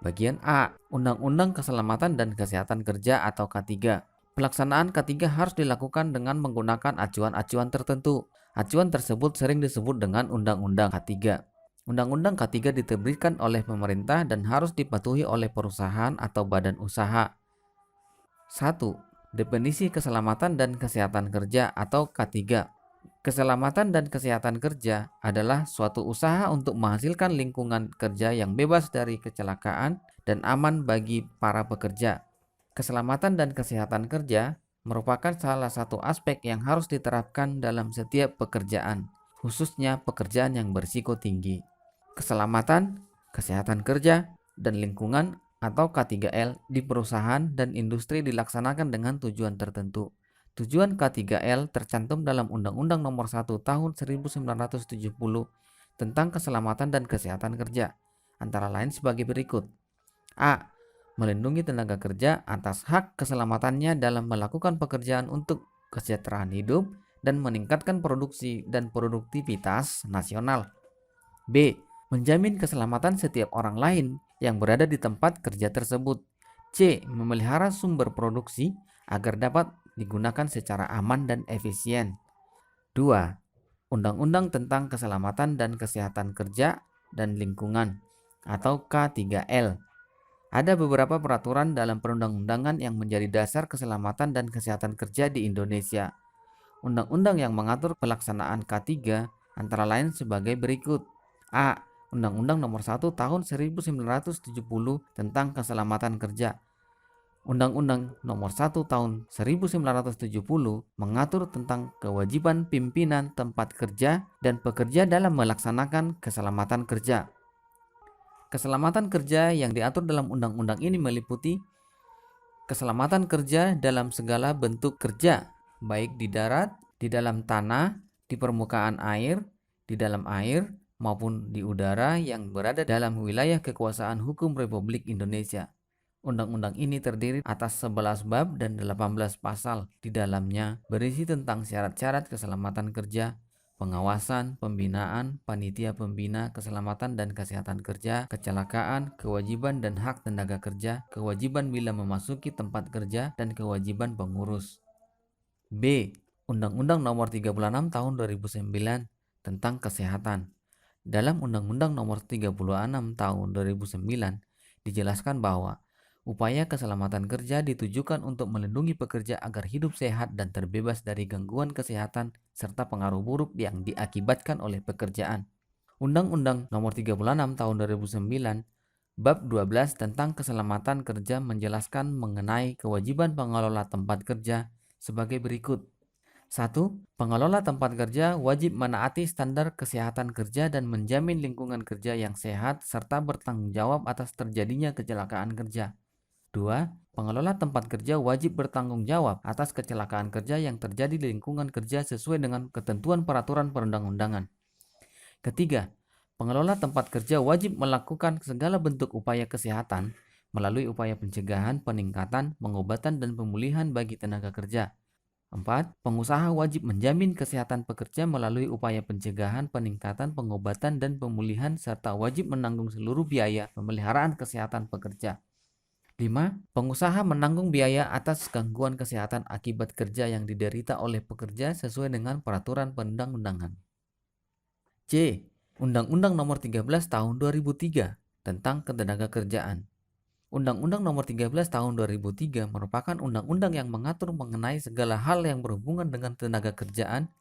Bagian A. Undang-Undang Keselamatan dan Kesehatan Kerja atau K3. Pelaksanaan K3 harus dilakukan dengan menggunakan acuan-acuan tertentu. Acuan tersebut sering disebut dengan Undang-Undang K3. Undang-Undang K3 diterbitkan oleh pemerintah dan harus dipatuhi oleh perusahaan atau badan usaha. 1. Definisi keselamatan dan kesehatan kerja atau K3. Keselamatan dan kesehatan kerja adalah suatu usaha untuk menghasilkan lingkungan kerja yang bebas dari kecelakaan dan aman bagi para pekerja. Keselamatan dan kesehatan kerja merupakan salah satu aspek yang harus diterapkan dalam setiap pekerjaan, khususnya pekerjaan yang berisiko tinggi. Keselamatan, kesehatan kerja, dan lingkungan atau K3L di perusahaan dan industri dilaksanakan dengan tujuan tertentu. Tujuan K3L tercantum dalam Undang-Undang Nomor 1 Tahun 1970 tentang keselamatan dan kesehatan kerja, antara lain sebagai berikut. A. Melindungi tenaga kerja atas hak keselamatannya dalam melakukan pekerjaan untuk kesejahteraan hidup dan meningkatkan produksi dan produktivitas nasional. B. Menjamin keselamatan setiap orang lain yang berada di tempat kerja tersebut. C. Memelihara sumber produksi agar dapat digunakan secara aman dan efisien. 2. Undang-Undang tentang Keselamatan dan Kesehatan Kerja dan Lingkungan atau K3L. Ada beberapa peraturan dalam perundang-undangan yang menjadi dasar keselamatan dan kesehatan kerja di Indonesia. Undang-undang yang mengatur pelaksanaan K3 antara lain sebagai berikut. A. Undang-Undang Nomor 1 Tahun 1970 tentang Keselamatan Kerja. Undang-Undang Nomor 1 Tahun 1970 mengatur tentang kewajiban pimpinan tempat kerja dan pekerja dalam melaksanakan keselamatan kerja. Keselamatan kerja yang diatur dalam undang-undang ini meliputi keselamatan kerja dalam segala bentuk kerja, baik di darat, di dalam tanah, di permukaan air, di dalam air, maupun di udara yang berada dalam wilayah kekuasaan hukum Republik Indonesia. Undang-undang ini terdiri atas 11 bab dan 18 pasal. Di dalamnya berisi tentang syarat-syarat keselamatan kerja, pengawasan, pembinaan, panitia pembina, keselamatan dan kesehatan kerja, kecelakaan, kewajiban dan hak tenaga kerja, kewajiban bila memasuki tempat kerja, dan kewajiban pengurus. B. Undang-Undang Nomor 36 Tahun 2009 tentang Kesehatan. Dalam Undang-Undang Nomor 36 Tahun 2009 dijelaskan bahwa upaya keselamatan kerja ditujukan untuk melindungi pekerja agar hidup sehat dan terbebas dari gangguan kesehatan serta pengaruh buruk yang diakibatkan oleh pekerjaan. Undang-Undang Nomor 36 Tahun 2009 Bab 12 tentang keselamatan kerja menjelaskan mengenai kewajiban pengelola tempat kerja sebagai berikut. 1. Pengelola tempat kerja wajib menaati standar kesehatan kerja dan menjamin lingkungan kerja yang sehat serta bertanggung jawab atas terjadinya kecelakaan kerja. 2. Pengelola tempat kerja wajib bertanggung jawab atas kecelakaan kerja yang terjadi di lingkungan kerja sesuai dengan ketentuan peraturan perundang-undangan. Ketiga, pengelola tempat kerja wajib melakukan segala bentuk upaya kesehatan melalui upaya pencegahan, peningkatan, pengobatan, dan pemulihan bagi tenaga kerja. 4. Pengusaha wajib menjamin kesehatan pekerja melalui upaya pencegahan, peningkatan, pengobatan, dan pemulihan serta wajib menanggung seluruh biaya pemeliharaan kesehatan pekerja. 5. Pengusaha menanggung biaya atas gangguan kesehatan akibat kerja yang diderita oleh pekerja sesuai dengan peraturan perundang-undangan. C. Undang-Undang Nomor 13 Tahun 2003 tentang Ketenagakerjaan. Undang-Undang Nomor 13 Tahun 2003 merupakan undang-undang yang mengatur mengenai segala hal yang berhubungan dengan tenaga kerjaan,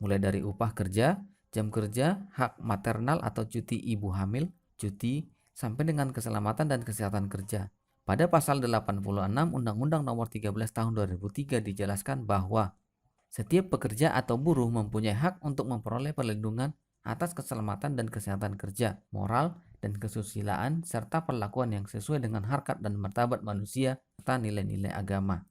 mulai dari upah kerja, jam kerja, hak maternal atau cuti ibu hamil, cuti, sampai dengan keselamatan dan kesehatan kerja. Pada pasal 86 Undang-Undang Nomor 13 Tahun 2003 dijelaskan bahwa setiap pekerja atau buruh mempunyai hak untuk memperoleh perlindungan atas keselamatan dan kesehatan kerja, moral, dan kesusilaan, serta perlakuan yang sesuai dengan harkat dan martabat manusia serta nilai-nilai agama.